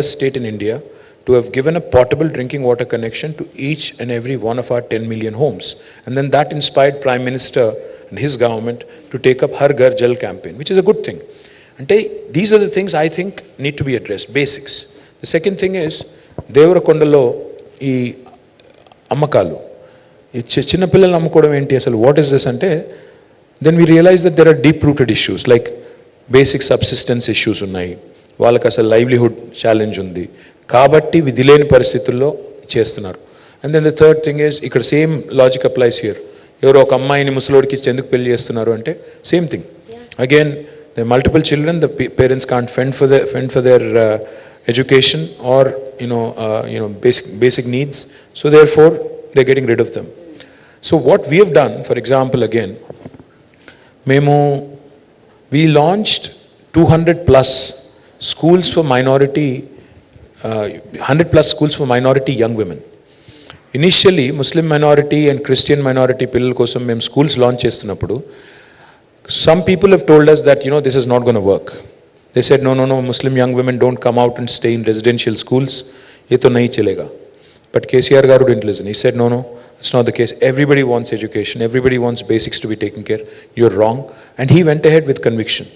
state in India to have given a portable drinking water connection to each and every one of our 10 million homes. And then that inspired Prime Minister and his government to take up Har Ghar Jal campaign, which is a good thing. And these are the things I think need to be addressed, basics. The second thing is, Devarakondalo ee అమ్మకాలు, ఈ చిన్నపిల్లలు అమ్ముకోవడం ఏంటి అసలు, what is this అంటే, then we realize that there are deep rooted issues like basic subsistence issues ఉన్నాయి, వాళ్ళకి అసలు లైవ్లీహుడ్ ఛాలెంజ్ ఉంది కాబట్టి విధి లేని పరిస్థితుల్లో చేస్తున్నారు. And then the third thing is, ఇక్కడ సేమ్ లాజిక్ అప్లైస్ హియర్. ఎవరో ఒక అమ్మాయిని ముసలోడికి ఇచ్చి ఎందుకు పెళ్లి చేస్తున్నారు అంటే same thing. Again the multiple children, the parents can't fend for their education or basic needs, so therefore they're getting rid of them. So what we have done, for example, again, we launched 200 plus schools for minority 100 plus schools for minority young women. Initially Muslim minority and Christian minority pillal kosam mem schools launch chestunappudu, some people have told us that this is not going to work. They said, no, Muslim young women don't come out and stay in residential schools. Ye to nahi chalega. But KTR garu didn't listen. He said, no, it's not the case. Everybody wants education. Everybody wants basics to be taken care. You're wrong. And he went ahead with conviction.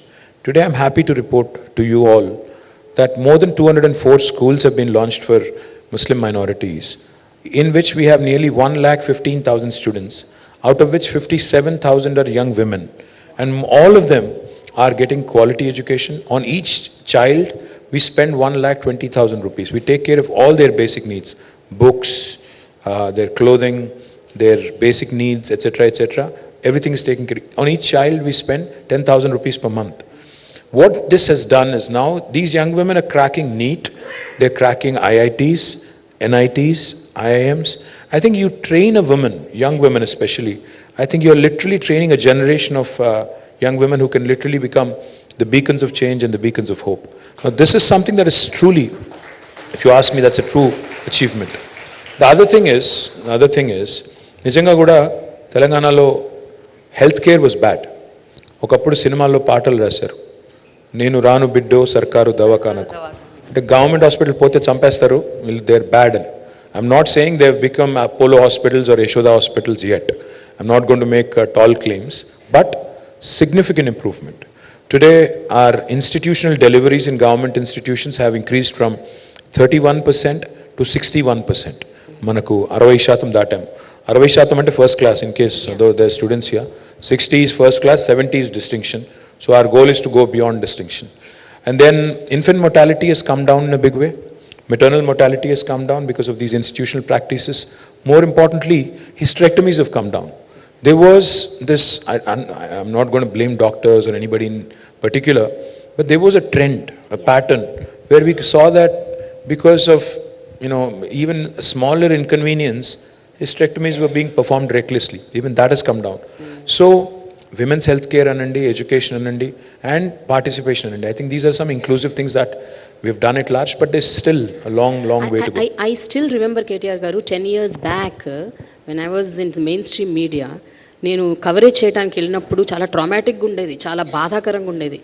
Today I'm happy to report to you all that more than 204 schools have been launched for Muslim minorities, in which we have nearly 1,15,000 students, out of which 57,000 are young women. And all of them are getting quality education. On each child, we spend 1,20,000 rupees. We take care of all their basic needs, books, their clothing, their basic needs, etc., etc. Everything is taken care of. On each child, we spend 10,000 rupees per month. What this has done is now these young women are cracking NEET, they're cracking IITs, NITs, IIMs. I think you train a woman, young women especially, I think you're literally training a generation of young women who can literally become the beacons of change and the beacons of hope. Now this is something that is truly, if you ask me, that's a true achievement. The other thing is, నిజంగా కూడా తెలంగాణలో health care was bad. ఒకప్పుడు సినిమాల్లో పాటలు రాశారు, నేను రాను బిడ్డో సర్కారు దవాఖానకు, అంటే గవర్నమెంట్ హాస్పిటల్ పోతే చంపేస్తారు, దే ఆర్ బ్యాడ్ అని. I'm not saying they have become Apollo hospitals or Yashoda hospitals yet. I'm not going to make tall claims, but significant improvement. Today, our institutional deliveries in government institutions have increased from 31% to 61%. Manaku 60% datam. 60% ante first class, in case though there are students here. 60 is first class, 70 is distinction. So our goal is to go beyond distinction. And then infant mortality has come down in a big way. Maternal mortality has come down because of these institutional practices. More importantly, hysterectomies have come down. There was this, I'm not going to blame doctors or anybody in particular, but there was a trend, a pattern, where we saw that because of, even smaller inconvenience, hysterectomies were being performed recklessly. Even that has come down. So, women's health care anandi, education anandi, and participation anandi. I think these are some inclusive things that we've done at large, but there's still a long way to go. I still remember, KTR garu, 10 years back, when I was in the mainstream media, నేను coverage చేయడానికి వెళ్ళినప్పుడు చాలా ట్రామాటిక్గా ఉండేది, చాలా బాధాకరంగా ఉండేది.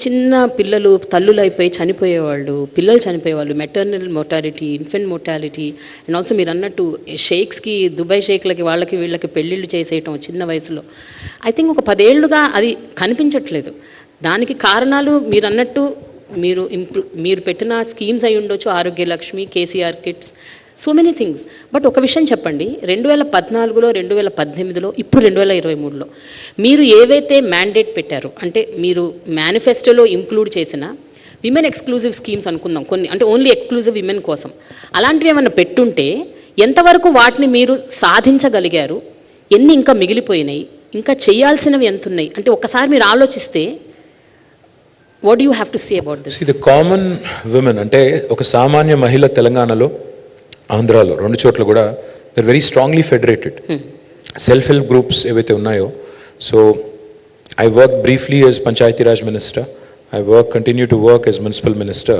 చిన్న పిల్లలు తల్లులు అయిపోయి చనిపోయేవాళ్ళు, పిల్లలు చనిపోయేవాళ్ళు, maternal mortality, infant mortality, and also మీరు అన్నట్టు షేక్స్కి, దుబాయ్ షేక్లకి వీళ్ళకి పెళ్ళిళ్ళు చేసేయటం చిన్న వయసులో. ఐ థింక్ ఒక 10 ఏళ్ళుగా అది కనిపించట్లేదు. దానికి కారణాలు మీరు అన్నట్టు మీరు పెట్టిన స్కీమ్స్ అయి ఉండొచ్చు, Arogya Lakshmi, KCR kits, so many things. But ఒక విషయం చెప్పండి, 2014లో, 2018లో, ఇప్పుడు 2023లో మీరు ఏవైతే మ్యాండేట్ పెట్టారో, అంటే మీరు మేనిఫెస్టోలో ఇంక్లూడ్ చేసిన విమెన్ ఎక్స్క్లూజివ్ స్కీమ్స్ అనుకుందాం, కొన్ని అంటే ఓన్లీ ఎక్స్క్లూజివ్ విమెన్ కోసం, అలాంటివి ఏమైనా పెట్టుంటే ఎంతవరకు వాటిని మీరు సాధించగలిగారు, ఎన్ని ఇంకా మిగిలిపోయినాయి, ఇంకా చేయాల్సినవి ఎంత ఉన్నాయి అంటే ఒకసారి మీరు ఆలోచిస్తే what do you have to say about this? See, the common women, ante oka samanya mahila telanganalo, ఆంధ్రాలో 2 చోట్ల కూడా they're very strongly federated. Self help groups ఏవైతే ఉన్నాయో, so I worked briefly as Panchayati Raj Minister, I continue to work as Municipal Minister.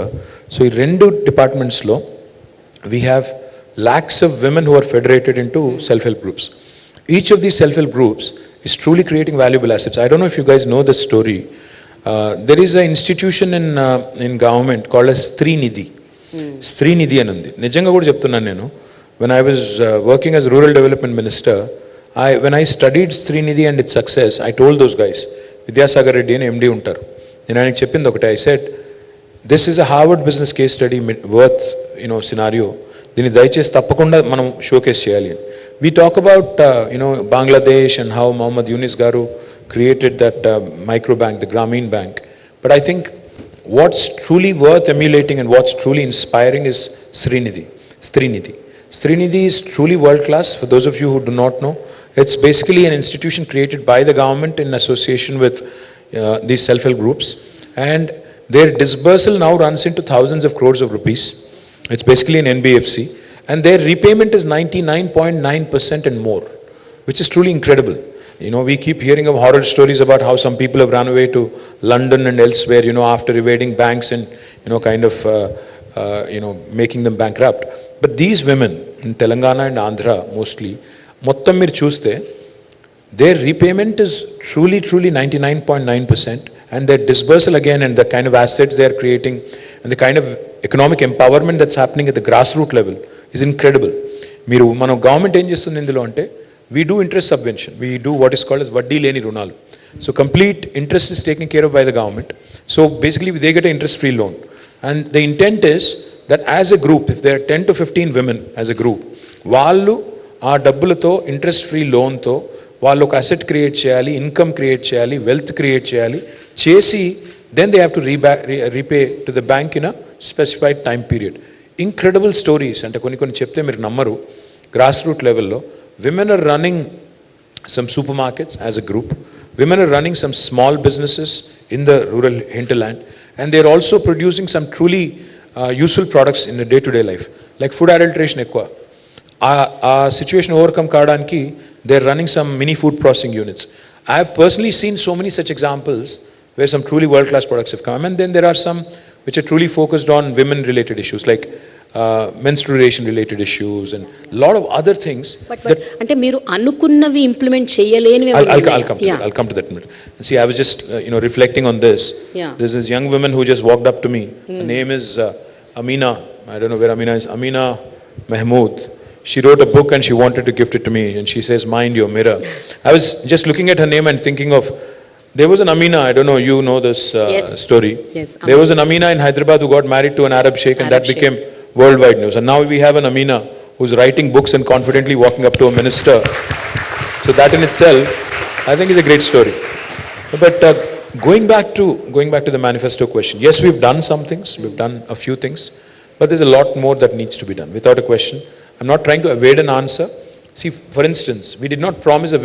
So ఈ 2 departments లో we have lakhs of women who are federated into self help groups. Each of these self help groups is truly creating valuable assets. I don't know if you guys know the story. There is an institution in government called as Srinidhi. Srinidhi అని ఉంది. నిజంగా కూడా చెప్తున్నాను నేను. When I was working as rural development minister, when I studied Srinidhi and its success, I told those guys, Vidyasagar Reddy and MD ఉంటారు. నేను ఆయనకి చెప్పింది ఒకటే, I said, this is a Harvard business case study worth, scenario. దీన్ని దయచేసి తప్పకుండా మనం showcase చేయాలి. We talk about, Bangladesh and how Muhammad Yunus Garu created that micro bank, the Grameen Bank. But I think what's truly worth emulating and what's truly inspiring is Srinidhi. Srinidhi is truly world class. For those of you who do not know, it's basically an institution created by the government in association with these self-help groups. And their disbursal now runs into thousands of crores of rupees. It's basically an NBFC. And their repayment is 99.9% and more, which is truly incredible. We keep hearing of horror stories about how some people have run away to London and elsewhere, after evading banks and, making them bankrupt. But these women in Telangana and Andhra mostly, mottam meer chuste, their repayment is truly 99.9%, and their disbursal again and the kind of assets they are creating and the kind of economic empowerment that's happening at the grassroots level is incredible. Meeru mana government em chestundi indulo ante, we do interest subvention, we do what is called as vaddi leni runalu. So complete interest is taken care of by the government. So basically they get an interest free loan, and the intent is that as a group, if there are 10 to 15 women as a group, వాళ్ళు ఆ డబ్బులతో interest free లోన్తో వాళ్ళు ఒక asset create చేయాలి, income create చేయాలి, wealth create చేయాలి, చేసి then they have to repay to the bank in a specified time period. Incredible stories, అంటే కొన్ని చెప్తే మీరు నమ్మరు. గ్రాస్ రూట్ లెవెల్లో women are running some supermarkets as a group. Women are running some small businesses in the rural hinterland, and they're also producing some truly useful products in the day-to-day life, like food adulteration ekwa. Situation overcome kadaniki, they're running some mini food processing units. I have personally seen so many such examples where some truly world-class products have come, and then there are some which are truly focused on women-related issues, like menstruation-related issues and a lot of other things. But ante meeru anukunnvi implement cheyalenivi. I'll come to that in a minute. See, I was just reflecting on this. Yeah. There's this young woman who just walked up to me. Her name is Amina. I don't know where Amina is. Amina Mahmood. She wrote a book and she wanted to gift it to me, and she says, "Mind your mirror." I was just looking at her name and thinking of, there was an Amina, I don't know, you know this Yes. story. Yes. There was an Amina in Hyderabad who got married to an Arab sheikh, and that became worldwide news. And now we have an Amina who's writing books and confidently walking up to a minister. So that in itself, I think, is a great story. But going back to the manifesto question, yes, we've done some things, we've done a few things, but there's a lot more that needs to be done, without a question. I'm not trying to evade an answer. See, for instance, we did not promise a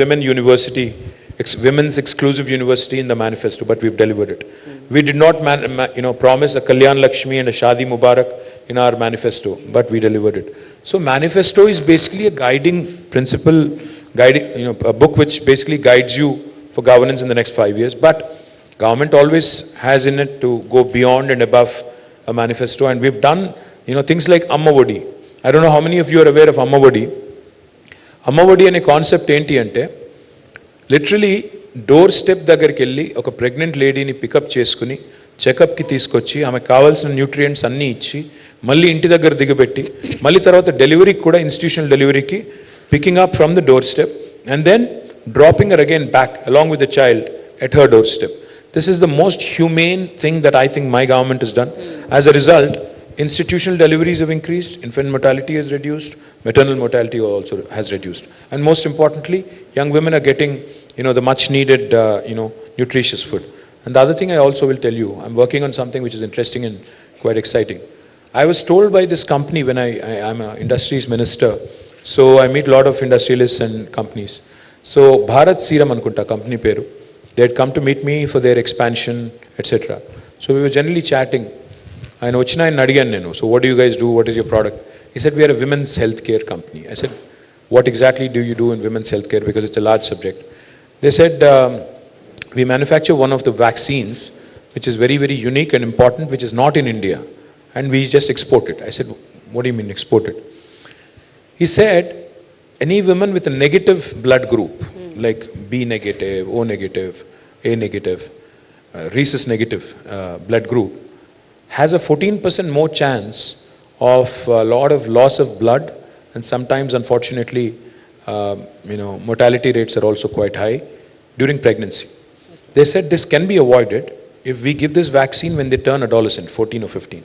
women's exclusive university in the manifesto, but we've delivered it. We did not promise a Kalyan Lakshmi and a Shadi Mubarak in our manifesto, but we delivered it. So manifesto is basically a guiding principle, a book which basically guides you for governance in the next 5 years. But government always has in it to go beyond and above a manifesto, and we've done things like Amma Vodi. I don't know how many of you are aware of Amma Vodi. Amma Vodi ane concept enti ante, literally door step దగ్గరికి వెళ్ళి ఒక pregnant లేడీని pickup చేసుకుని చెకప్కి తీసుకొచ్చి ఆమెకు కావాల్సిన nutrients అన్నీ ఇచ్చి మళ్ళీ ఇంటి దగ్గర దిగబెట్టి మళ్ళీ తర్వాత డెలివరీకి కూడా ఇన్స్టిట్యూషనల్ డెలివరీకి picking up from the door step and then dropping her again back along with the child at her door step. This is the most humane thing that I think my government has done. As a result, institutional deliveries have increased, infant mortality has reduced, maternal mortality also has reduced. And most importantly, young women are getting the much needed nutritious food. And the other thing I also will tell you, I'm working on something which is interesting and quite exciting. I was told by this company when I'm an industries minister, so I meet a lot of industrialists and companies. So Bharat Serum anukunta company peru, they had come to meet me for their expansion, etc. So we were generally chatting. ఆయన వచ్చిన ఆయన అడిగాను నేను, so what do you guys do, what is your product? He said, we are a women's healthcare company. I said, what exactly do you do in women's healthcare, because it's a large subject. They said, we manufacture one of the vaccines which is very, very unique and important, which is not in India, and we just export it. I said, what do you mean export it? He said, any woman with a negative blood group, like B negative, O negative, A negative, rhesus negative blood group has a 14% more chance of a lot of loss of blood, and sometimes unfortunately mortality rates are also quite high during pregnancy. They said this can be avoided if we give this vaccine when they turn adolescent, 14 or 15.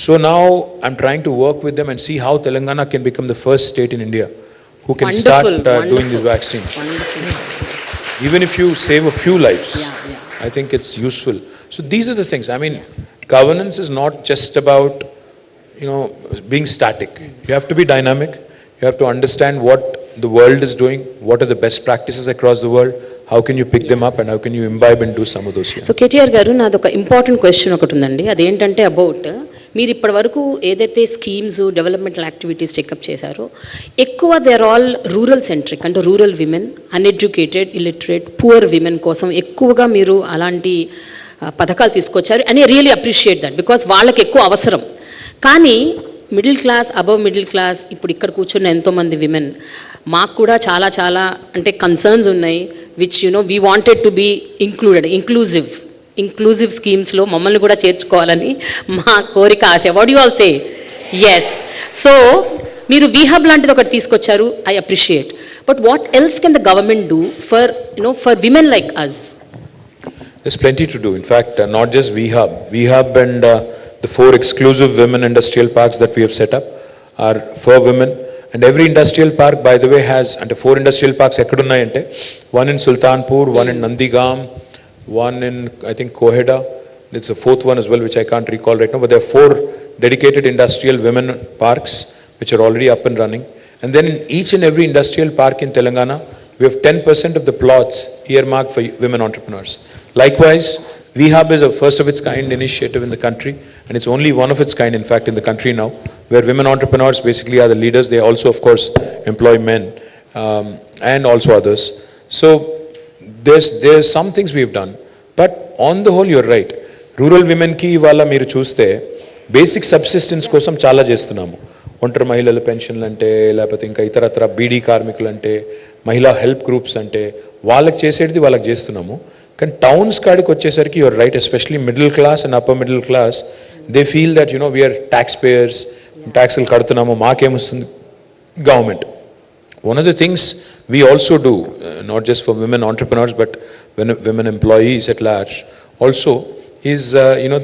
So now I'm trying to work with them and see how Telangana can become the first state in India who can start doing this vaccine. Even if you save a few lives, I think it's useful. So these are the things. I mean, governance is not just about, being static. You have to be dynamic. You have to understand what the world is doing, what are the best practices across the world, how can you pick them up, and how can you imbibe and do some of those here. So KTR గారు, నాది ఒక important question ఒకటి ఉందండి. అదేంటంటే about మీరు ఇప్పటి వరకు ఏదైతే స్కీమ్స్ డెవలప్మెంటల్ యాక్టివిటీస్ చెకప్ చేశారో ఎక్కువ they are all rural centric, అంటే rural women, uneducated, illiterate, poor women కోసం ఎక్కువగా మీరు అలాంటి పథకాలు తీసుకొచ్చారు. అని రియలీ అప్రిషియేట్ దట్, బికాస్ వాళ్ళకి ఎక్కువ అవసరం. కానీ middle class, above middle class, ఇప్పుడు ఇక్కడ కూర్చున్న ఎంతోమంది విమెన్, మాకు కూడా చాలా చాలా అంటే కన్సర్న్స్ ఉన్నాయి, which we wanted to be inclusive స్కీమ్స్లో మమ్మల్ని కూడా చేర్చుకోవాలని మా కోరిక, ఆశ. What you all say? Yes. So మీరు వీహబ్ లాంటిది ఒకటి తీసుకొచ్చారు, I appreciate. But what else can the government do for women like us? There's plenty to do. In fact, not just VHub and the 4 exclusive women industrial parks that we have set up are for women. And every industrial park, by the way, has, and 4 industrial parks ekkadunnayi, one in Sultanpur, one in Nandigam, one in, I think, Koheda. There's a 4th one as well, which I can't recall right now. But there are 4 dedicated industrial women parks, which are already up and running. And then in each and every industrial park in Telangana, we have 10% of the plots earmarked for women entrepreneurs. Likewise, VHub is a first of its kind initiative in the country, and it's only one of its kind, in fact, in the country now, where women entrepreneurs basically are the leaders. They also, of course, employ men and also others. So there's some things we've done, but on the whole, you're right. Rural women ki ivala మీరు చూస్తే basic subsistence కోసం చాలా చేస్తున్నాము. ఒంటరి మహిళల పెన్షన్లు అంటే, లేకపోతే ఇంకా ఇతరత్ర బీడీ కార్మికులు అంటే, మహిళా హెల్ప్ గ్రూప్స్ అంటే, వాళ్ళకి చేసేది వాళ్ళకి చేస్తున్నాము. కానీ టౌన్స్ కాడికి వచ్చేసరికి you're right, especially middle class and upper middle class, they feel that we are tax payers, ట్యాక్స్లు కడుతున్నాము, మాకేమొస్తుంది government. One of the things we also do, not just for women entrepreneurs, but women employees at large also, is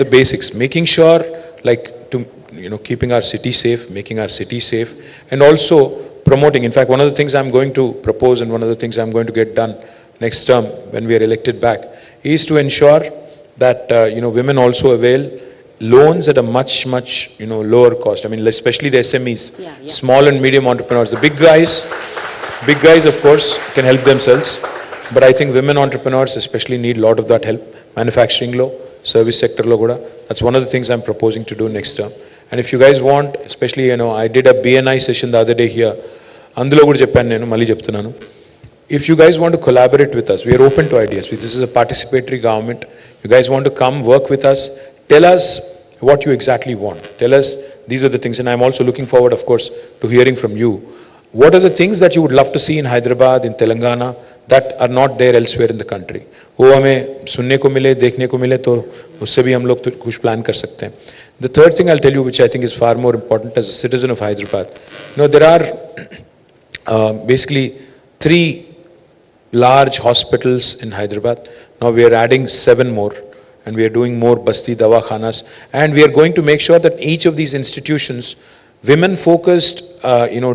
the basics, making sure like to keeping our city safe, making our city safe, and also promoting. In fact, one of the things I'm going to propose, and one of the things I'm going to get done next term when we are elected back, is to ensure that women also avail loans at a much lower cost. I mean, especially the SMEs, small and medium entrepreneurs. The big guys of course can help themselves, but I think women entrepreneurs especially need a lot of that help. Manufacturing lo, service sector lo kuda, that's one of the things I'm proposing to do next term. And if you guys want, especially I did a BNI session the other day here, అందులో కూడా చెప్పాను, నేను మళ్ళీ చెప్తున్నాను, if you guys want to collaborate with us, we are open to ideas. This is a participatory government. You guys want to come work with us, tell us what you exactly want. Tell us these are the things, and I'm also looking forward, of course, to hearing from you. What are the things that you would love to see in Hyderabad, in Telangana, that are not there elsewhere in the country? वो हमें सुनने को मिले, देखने को मिले, तो उससे भी हम लोग तो कुछ प्लान कर सकते हैं. The third thing I'll tell you, which I think is far more important as a citizen of Hyderabad, there are basically 3 large hospitals in Hyderabad. Now we are adding 7 more, and we are doing more Basti Dawakhanas, and we are going to make sure that each of these institutions, women focused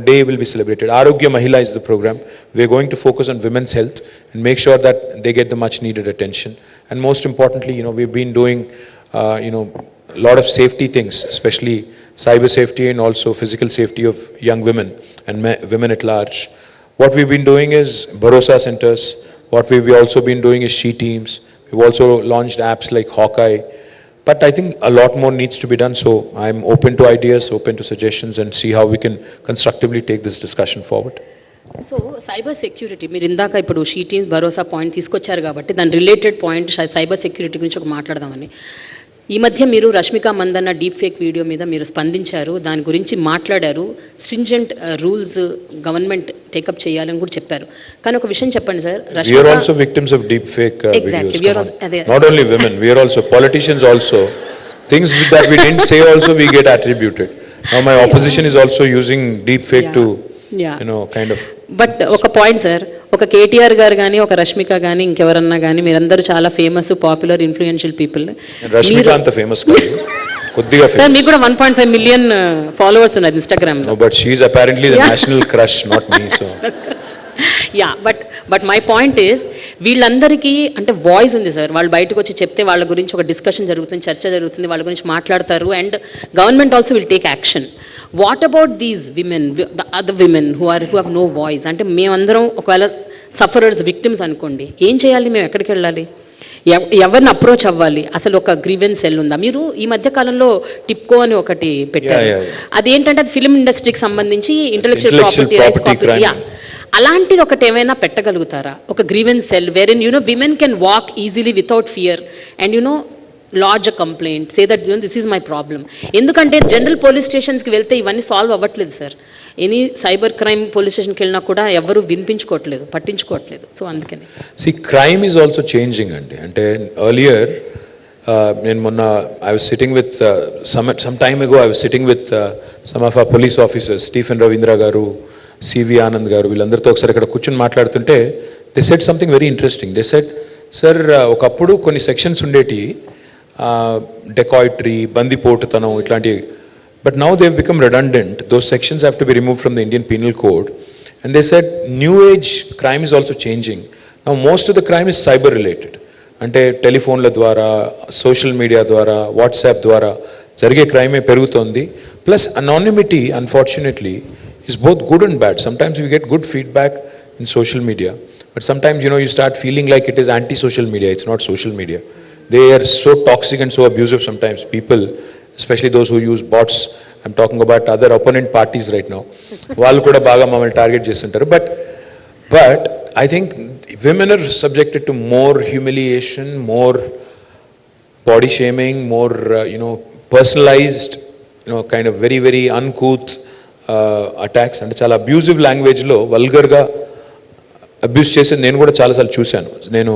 day will be celebrated. Arogya Mahila is the program. We are going to focus on women's health and make sure that they get the much needed attention. And most importantly, we've been doing a lot of safety things, especially cyber safety and also physical safety of young women and women at large. What we've been doing is Bharosa centers. What we've also been doing is she teams. We've also launched apps like Hawkeye. But I think a lot more needs to be done. So I'm open to ideas, open to suggestions, and see how we can constructively take this discussion forward. So cyber security, మీరు ఇందాక ఇప్పుడు she teams Bharosa point తీసుకొచ్చారు కాబట్టి దాని related point cyber security గురించి ఒక మాట్లాడదామని. ఈ మధ్య మీరు Rashmika Mandanna deep fake video మీద మీరు స్పందించారు, దాని గురించి మాట్లాడారు, స్ట్రింజెంట్ రూల్స్ గవర్నమెంట్ టేకప్ చేయాలని కూడా చెప్పారు. కానీ ఒక విషయం చెప్పండి sir, we are also victims of deep fake exactly videos. Not only women, we are also politicians also. Things that we didn't say also we get attributed. Now my opposition is also using deep fake to kind of. But ఒక point sir, ఒక కేటీఆర్ గారు కానీ ఒక రష్మిక కానీ ఇంకెవరన్నా కానీ మీరందరూ చాలా famous popular influential people. Rashmika అంత ఫేమస్ కాదు, కొద్దిగా సార్ మీకు కూడా 1.5 మిలియన్ ఫాలోవర్స్ ఉన్నారు ఇన్స్టాగ్రామ్ లో. But she is apparently the national crush, not me. So yeah, but my point is వీళ్ళందరికీ అంటే వాయిస్ ఉంది సార్, వాళ్ళు బయటకు వచ్చి చెప్తే వాళ్ళ గురించి ఒక డిస్కషన్ జరుగుతుంది, చర్చ జరుగుతుంది, వాళ్ళ గురించి మాట్లాడతారు, and government also will take action. What about these women, the other women who have no voice? అంటే మేమందరం ఒకవేళ సఫరర్స్, విక్టిమ్స్ అనుకోండి, ఏం చేయాలి? మేము ఎక్కడికి వెళ్ళాలి? ఎవరిని అప్రోచ్ అవ్వాలి? అసలు ఒక గ్రీవెన్స్ సెల్ ఉందా? మీరు ఈ మధ్య కాలంలో టిప్కో అని ఒకటి పెట్టారు, అదేంటంటే అది ఫిల్మ్ ఇండస్ట్రీకి సంబంధించి ఇంటెలెక్చువల్ ప్రాపర్టీ రైట్స్, అలాంటిది ఒకటి ఏమైనా పెట్టగలుగుతారా? ఒక grievance cell where in women can walk easily without fear and lodge a complaint, say that this is my problem. ఎందుకంటే జనరల్ పోలీస్ స్టేషన్స్కి వెళ్తే ఇవన్నీ సాల్వ్ అవ్వట్లేదు sir. Any cyber crime police స్టేషన్కి వెళ్ళినా కూడా ఎవరు వినిపించుకోవట్లేదు, పట్టించుకోవట్లేదు. సో అందుకని క్రైమ్ ఈజ్ ఆల్సో చేంజింగ్ అండి. అంటే ఎర్లియర్ నేను మొన్న I was sitting with some time ago I was sitting with some of our police officers, Stephen Ravindra garu, CV Anand garu, వీళ్ళందరితో ఒకసారి ఇక్కడ కూర్చొని మాట్లాడుతుంటే they said something very interesting. They said, sir ఒకప్పుడు కొన్ని సెక్షన్స్ ఉండేటి, డెకాయిటరీ, బందిపోటుతనం ఇట్లాంటివి, but now they have become redundant. Those sections have to be remove from the Indian penal code. And they said new age crime is also changing. Now most of the crime is cyber related. అంటే టెలిఫోన్ల ద్వారా, social media ద్వారా, WhatsApp ద్వారా జరిగే క్రైమే పెరుగుతోంది. Plus anonymity unfortunately is both good and bad. Sometimes we get good feedback in social media, but sometimes you start feeling like it is anti-social media. It's not social media. They are so toxic and so abusive sometimes. People, especially those who use bots, I'm talking about other opponent parties right now, వాళ్ళు కూడా బాగా మమ్మల్ని target చేస్తుంటారు. But I think women are subjected to more humiliation, more body shaming, more personalized, kind of very very uncouth attacks. అంటే చాలా abusive లాంగ్వేజ్లో వల్గర్గా abuse చేసేది నేను కూడా చాలాసార్లు చూశాను. నేను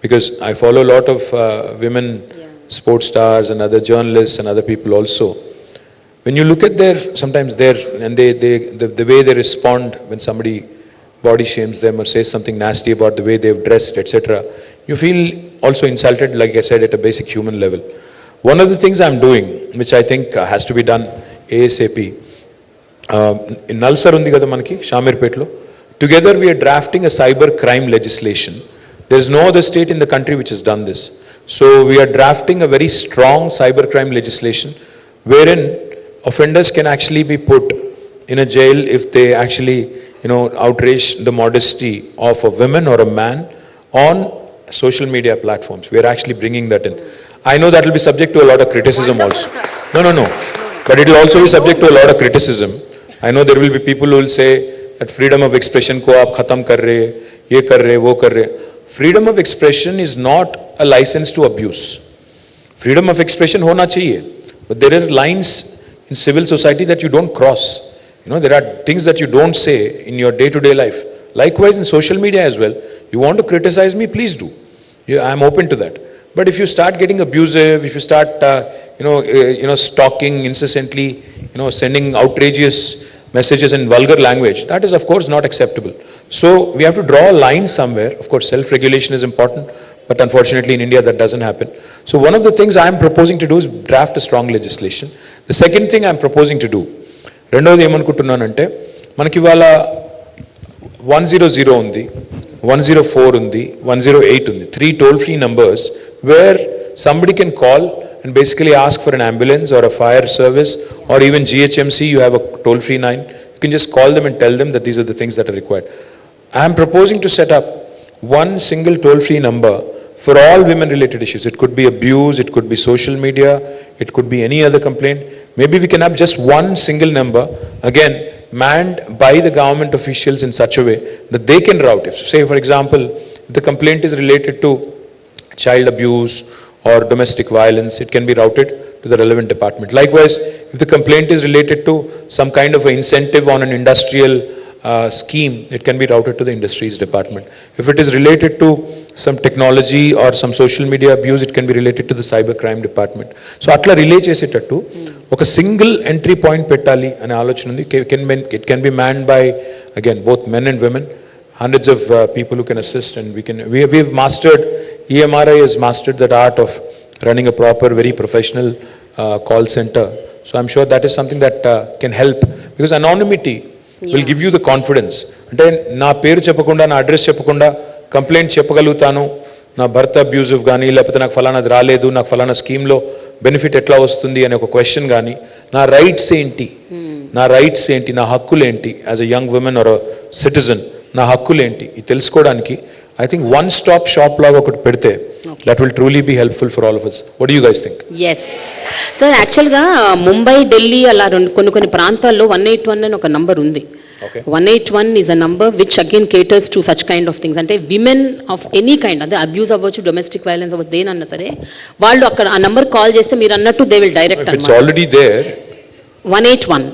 because I follow lot of women sports stars and other journalists and other people also. When you look at their sometimes their and the way they respond when somebody body shames them or says something nasty about the way they've dressed, etc., you feel also insulted, like I said, at a basic human level. One of the things I'm doing, which I think has to be done ASAP, in Nalsar undi kada manaki Shamirpetlo, together we are drafting a cyber crime legislation. There is no other state in the country which has done this. So we are drafting a very strong cyber crime legislation wherein offenders can actually be put in a jail if they actually outrage the modesty of a woman or a man on social media platforms. We are actually bringing that in. I know that will be subject to a lot of criticism also. No. But it will also be subject to a lot of criticism. I know there will be people who will say that freedom of expression ko aap khatam kar rahe, ye kar rahe, wo kar rahe. Freedom of expression is not a license to abuse. Freedom of expression hona chahiye, but there are lines in civil society that you don't cross. There are things that you don't say in your day-to-day life. Likewise in social media as well. You want to criticize me, please do. I'm open to that. But if you start getting abusive, if you start stalking incessantly, sending outrageous messages in vulgar language, that is of course not acceptable. So we have to draw a line somewhere. Of course self-regulation is important, but unfortunately in India that doesn't happen. So one of the things I'm proposing to do is draft a strong legislation. The second thing I'm proposing to do, రెండవది ఏమనుకుంటున్నానంటే, మనకి ఇవాళ 100 ఉంది, 104 ఉంది, 108 ఉంది, 3 toll-free numbers where somebody can call and basically ask for an ambulance or a fire service, or even GHMC, you have a toll-free line. You can just call them and tell them that these are the things that are required. I am proposing to set up one single toll-free number for all women-related issues. It could be abuse, it could be social media, it could be any other complaint. Maybe we can have just one single number, again, manned by the government officials in such a way that they can route. If, say, for example, if the complaint is related to child abuse or domestic violence, it can be routed to the relevant department. Likewise, if the complaint is related to some kind of an incentive on an industrial scheme, it can be routed to the industries department. If it is related to some technology or some social media abuse, it can be related to the cyber crime department. So atla relay chesetattu oka single entry point pettali ane alochana undi. It can be manned by, again, both men and women, hundreds of people who can assist, and we've mastered, EMRI has mastered that art of running a proper, very professional call center. So I'm sure that is something that can help, because anonymity will give you the confidence. అంటే నా పేరు చెప్పకుండా, నా address చెప్పకుండా complaint చెప్పగలుగుతాను, నా భర్త abusive కానీ, లేకపోతే నాకు ఫలానాది రాలేదు, నాకు ఫలానా స్కీమ్లో బెనిఫిట్ ఎట్లా వస్తుంది అనే ఒక క్వశ్చన్ కానీ, నా రైట్స్ ఏంటి, నా హక్కులు ఏంటి, as a young woman or a citizen నా హక్కులు ఏంటి, ఇది తెలుసుకోవడానికి I think one stop shop లాగా ఒకటి పెడితే that will truly be helpful for all of us. What do you guys think? Yes. Sir యాక్చువల్గా ముంబై, ఢిల్లీ అలా కొన్ని ప్రాంతాల్లో 181 అని ఒక నంబర్ ఉంది. 181 is a number which again caters to such kind of things. అంటే విమెన్ ఆఫ్ ఎనీ కైండ్, అదే abuse అవ్వచ్చు, డొమెస్టిక్ వైలెన్స్ అవ్వచ్చు, దేనన్నా సరే వాళ్ళు అక్కడ ఆ నంబర్ కాల్ చేస్తే మీరు అన్నట్టు they will direct. It's already there. 181.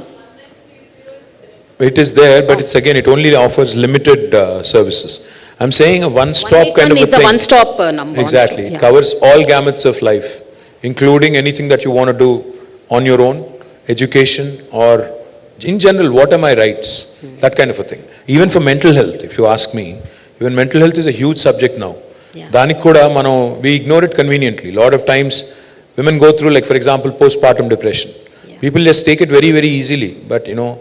It is there, but it's again, it only offers limited services. I'm saying a one-stop kind of a thing. Is the one-stop number. Exactly. It covers all gamuts of life, including anything that you want to do on your own, education, or in general, what are my rights? That kind of a thing. Even for mental health, if you ask me, even mental health is a huge subject now. Danik kuda mano, we ignore it conveniently. A lot of times, women go through, like for example, postpartum depression. People just take it very, very easily, but you know,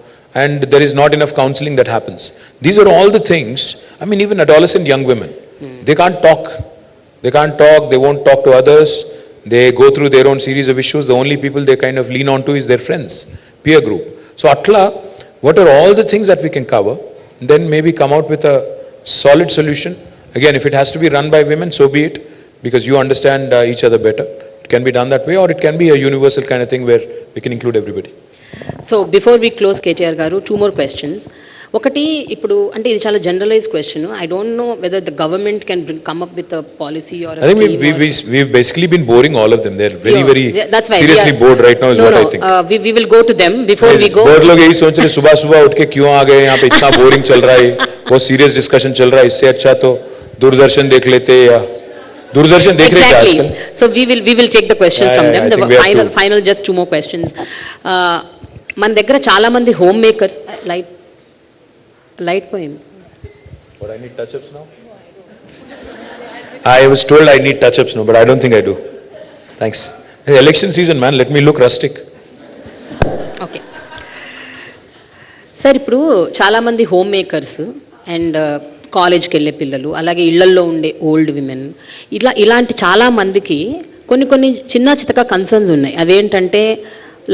and there is not enough counseling that happens. These are all the things. I mean, even adolescent young women, they can't talk, they won't talk to others, they go through their own series of issues. The only people they kind of lean on to is their friends, peer group. So atla, what are all the things that we can cover, then maybe come out with a solid solution. Again, if it has to be run by women, so be it, because you understand each other better. It can be done that way, or it can be a universal kind of thing where we can include everybody. So before we close KTR గారు, 2 more questions. ఒకటి, ఇప్పుడు అంటే ఇది చాలా generalize question. I don't know whether the government can come up with a policy or I think we've basically been boring all of them. They're very seriously bored right now is what I think. We will go to them before we go. बहुत लोग यही सोच रहे सुबह उठ के क्यों आ गए यहाँ पे, इतना बोरिंग चल रहा है, बहुत सीरियस डिस्कशन चल रहा है, इससे अच्छा तो दूरदर्शन देख लेते, या दूरदर्शन देख रहे हैं आजकल. So we will take the question from them. The final just 2 more questions. మన దగ్గర చాలా మంది హోమ్ మేకర్స్, లైట్ పోయింది. What, I need touch-ups now? I was told I need touch-ups now, but I don't think I do. Thanks. It's election season, man. Let me look rustic. Okay sir, ఇప్పుడు చాలామంది home makers and కాలేజ్కి వెళ్ళే పిల్లలు, అలాగే ఇళ్లల్లో ఉండే old women, ఇలాంటి చాలామందికి కొన్ని చిన్న చితక కన్సర్న్స్ ఉన్నాయి. అవేంటంటే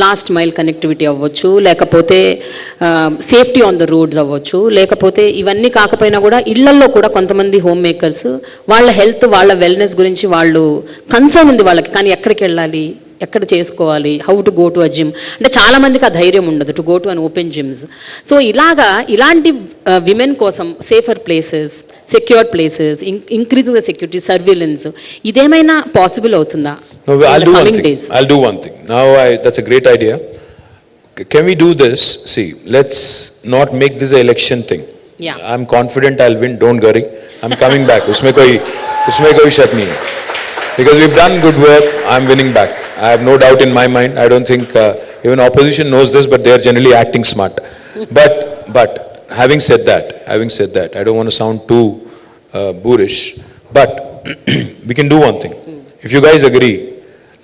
లాస్ట్ మైల్ కనెక్టివిటీ అవ్వచ్చు, లేకపోతే సేఫ్టీ ఆన్ ద రోడ్స్ అవ్వచ్చు, లేకపోతే ఇవన్నీ కాకపోయినా కూడా ఇళ్లల్లో కూడా కొంతమంది హోమ్ మేకర్స్ వాళ్ళ హెల్త్, వాళ్ళ వెల్నెస్ గురించి వాళ్ళు కన్సర్న్ ఉంది వాళ్ళకి, కానీ ఎక్కడికి వెళ్ళాలి, ఎక్కడ చేసుకోవాలి, how to go to a gym, అంటే చాలామందికి ఆ ధైర్యం ఉండదు to go to an open gyms. So ఇలాంటి విమెన్ కోసం safer places, secured places, increasing the security, surveillance, ఇదేమైనా పాసిబుల్ అవుతుందా? No, I'll do one thing. Now, that's a great idea. Can we do this? See, let's not make this an election thing. Yeah. I'm confident I'll win. Don't worry. I'm coming back. Usme koi shak nahi hai. Because we've done good work. I'm winning back. I have no doubt in my mind. I don't think even opposition knows this, but they are generally acting smart. But having said that, I don't want to sound too boorish. But we can do one thing. If you guys agree,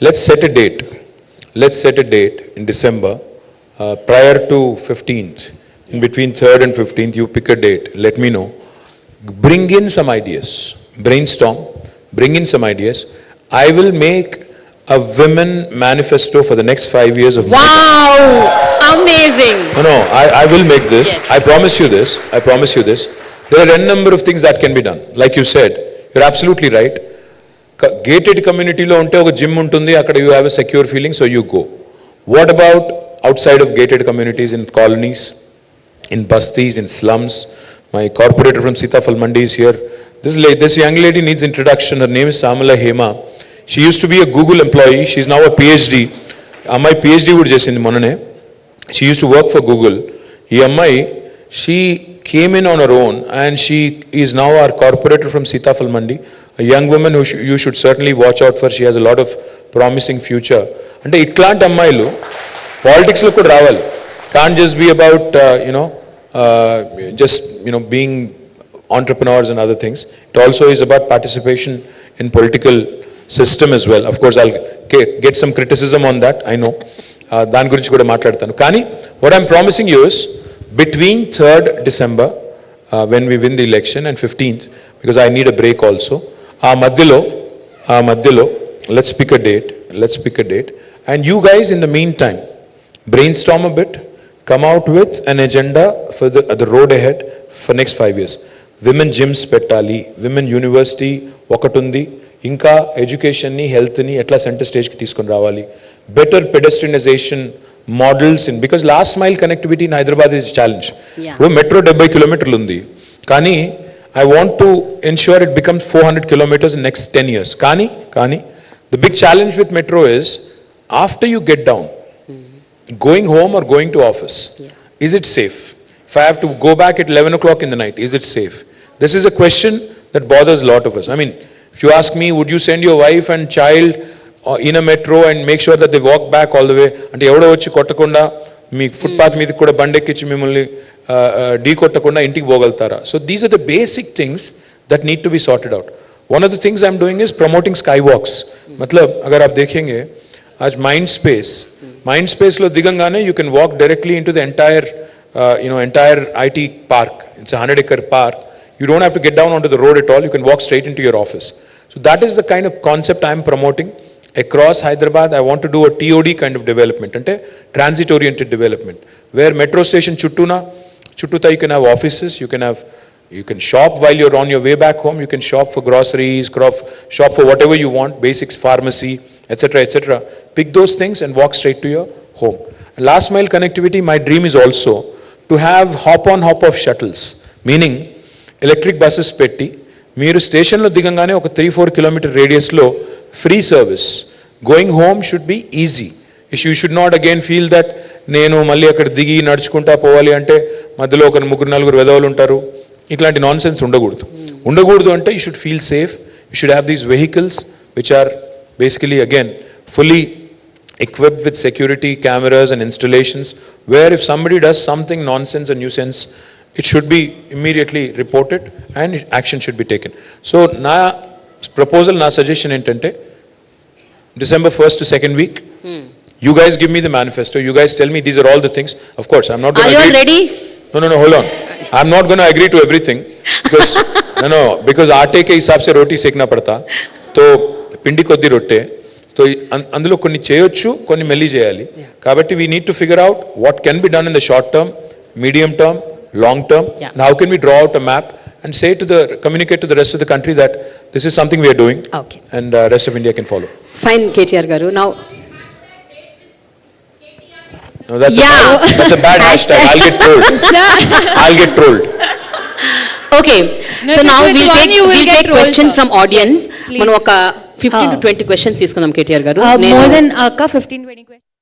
let's set a date. In December, prior to 15th, in between 3rd and 15th, you pick a date. Let me know. Bring in some ideas. Brainstorm. Bring in some ideas. I will make a women manifesto for the next 5 years of my life. Wow! Amazing! No, I will make this. Yes. I promise you this. There are a number of things that can be done. Like you said, you're absolutely right. Gated community lo unte oka gym untundi, akkada you have a secure feeling, so you go. What about outside of gated communities, in colonies, in bastis, in slums? My corporator from Sitafal Mandi is here. This young lady needs introduction. Her name is Samala Hema. She used to be a Google employee. She's now a PhD. అమ్మాయి PhD కూడా చేసింది మొన్ననే. She used to work for Google. ఈ అమ్మాయి, she came in on her own and she is now our corporator from Sitafal Mandi. A young woman who you should certainly watch out for. She has a lot of promising future. అంటే ఇట్లాంటి అమ్మాయిలు పాలిటిక్స్లో కూడా రావాలి. Can't just be about, just, being entrepreneurs and other things. It also is about participation in political system as well. Of course, I'll get some criticism on that, I know. దాని గురించి కూడా మాట్లాడతాను. కానీ what I'm promising you is, between 3rd December, when we win the election, and 15th, because I need a break also, ఆ మధ్యలో, let's pick a date, and you guys in the meantime, brainstorm a bit, come out with an agenda for the road ahead for next 5 years. Women gyms పెట్టాలి, women university ఒకటి ఉంది, ఇంకా ఎడ్యుకేషన్ని హెల్త్ని ఎట్లా centre స్టేజ్కి తీసుకొని రావాలి, better pedestrianisation models in, because last mile connectivity in Hyderabad is challenge. ఇప్పుడు మెట్రో 70 కిలోమీటర్లు ఉంది, కానీ I want to ensure it becomes 400 kilometres in next 10 years. కానీ the big challenge with metro is, after you get down, going home or going to office, is it safe? If I have to go back at 11 o'clock in the night, is it safe? This is a question that bothers a lot of us. I mean, if you ask me, would you send your wife and child in a metro and make sure that they walk back all the way? అంటే ఎవడో వచ్చి కొట్టకుండా, మీ footpath మీద కూడా బండెక్కించి మిమ్మల్ని ఢీ కొట్టకుండా ఇంటికి పోగలుగుతారా? So these are the basic things that need to be sorted out. One of the things I'm doing is promoting skywalks. मतलब अगर आप देखेंगे आज माइंड स्पेस లో దిగంగానే you can walk directly into the entire IT park. It's a 100-acre park. You don't have to get down onto the road at all. You can walk straight into your office. So that is the kind of concept I'm promoting across Hyderabad. I want to do a TOD kind of development, ante transit oriented development, where metro station chuttuta you can have offices, you can shop while you're on your way back home, you can shop for groceries, shop for whatever you want, basics, pharmacy, etc. Pick those things and walk straight to your home. Last mile connectivity, my dream is also to have hop on hop off shuttles, meaning electric buses petti మీరు స్టేషన్లో దిగంగానే ఒక 3-4 kilometre రేడియస్లో free service. Going home should be easy. You should not again feel that నేను మళ్ళీ అక్కడ దిగి నడుచుకుంటా పోవాలి అంటే మధ్యలో ఒక 3-4 వెధవలు ఉంటారు. ఇట్లాంటి నాన్ సెన్స్ ఉండకూడదు అంటే you should feel safe. You should have these vehicles which are basically again fully equipped with security cameras and installations, where if somebody does something nonsense or nuisance, it should be immediately reported and action should be taken. So na proposal, na suggestion entante, December 1st to 2nd week, you guys give me the manifesto, you guys tell me these are all the things. Of course I'm not going to agree. Are you ready? No, hold on. I'm not going to agree to everything because because aate ke hisab se roti sekna padta. To పిండి కొద్ది రొట్టె, so అందులో కొన్ని చేయొచ్చు, కొన్ని మెల్లి చేయాలి. కాబట్టి we need to figure out what can be done in the short term, medium term, long term, and how can we draw out a map and say to communicate to the rest of the country that this is something we are doing and rest of India can follow. Fine KTR garu. Now No, that's a bad hashtag. I'll get trolled. Okay. So now we'll take questions from audience. మనం ఒక 15 to 20 questions తీసుకుందాం కేటీఆర్ గారు. More than 15-20 questions.